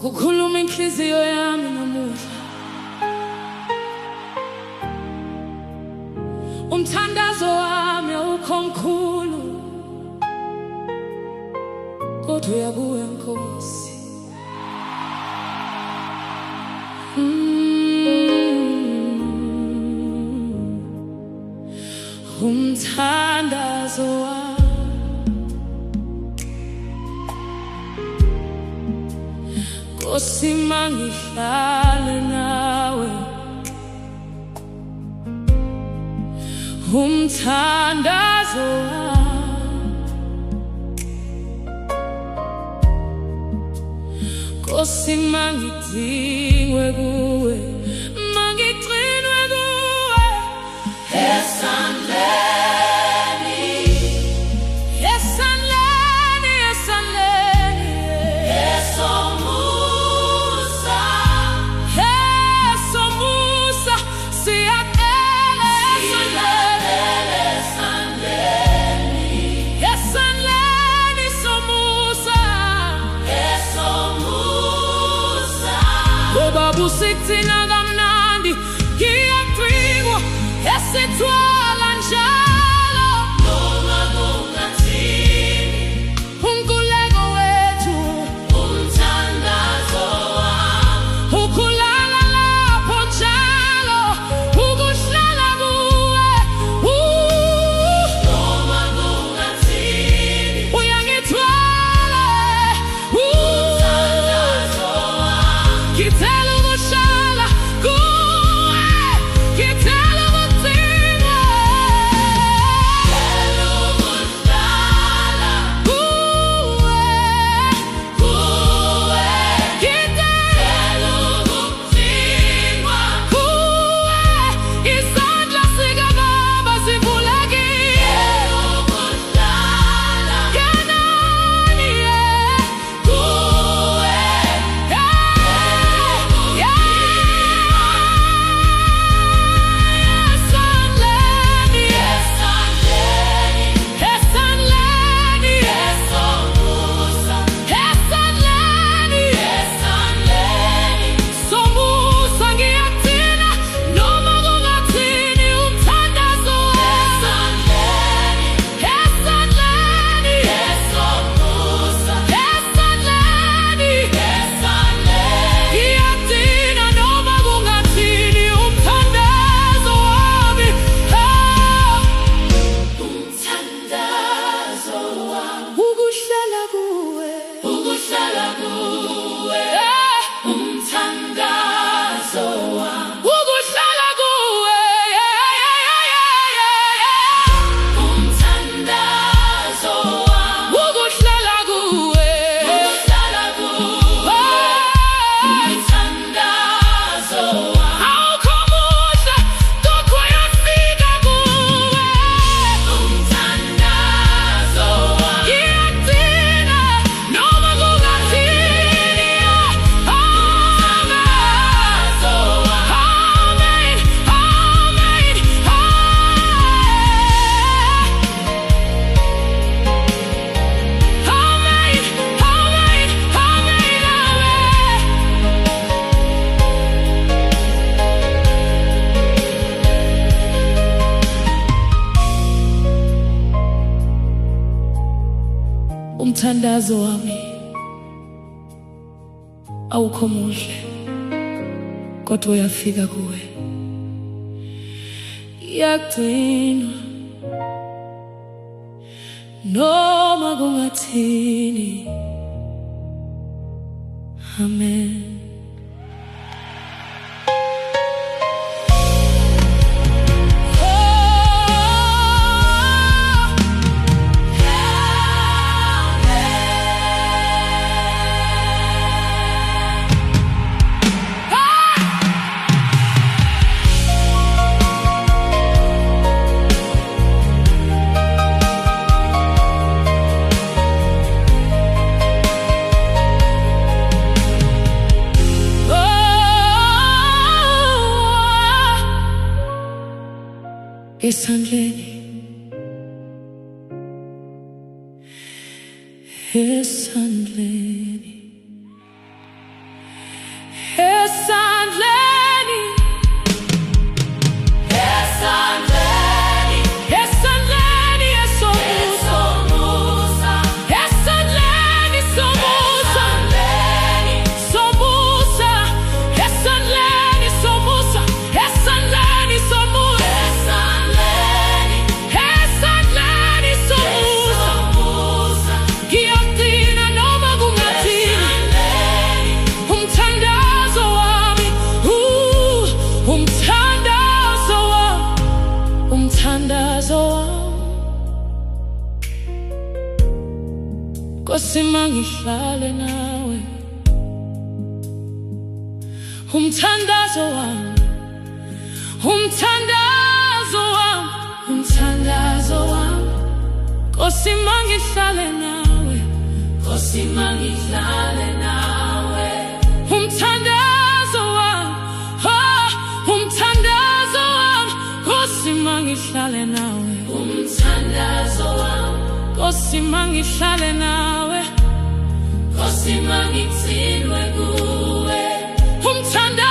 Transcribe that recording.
kukhuluma inhliziyo yami namuhla. Umthandazo wami awukho mkhulu, kodwa uyakuwe Nkosi. Umthandazo wami Nkosi, mangihlale nawe. Umthandazo wami Nkosi, mangidingwe kuwe, mangigcinwe kuwe esandleni. Usithina kamnandi ngiyagcikwa esithwala njalo, noma kungathini umkhuleko wethu. Umthandazo wami ukhulala lapho njalo, ukuhlala kuwe. Noma kungathini uyangithwala. Umthandazo wami ngithela umthandazo wami awukho muhle, kodwa uyafika kuwe. Yagcinwa noma kungathini. Amen. Esandleni, esandleni Nkosi mangihlale nawe. Umthandazo wami, umthandazo wami, umthandazo wami. Nkosi mangihlale nawe, Nkosi mangihlale nawe. Umthandazo wami, oh, umthandazo wami. Nkosi mangihlale nawe, umthandazo wami. Nkosi mangihlale nawe, Nkosi mangitsinwe kuwe. Umthandazo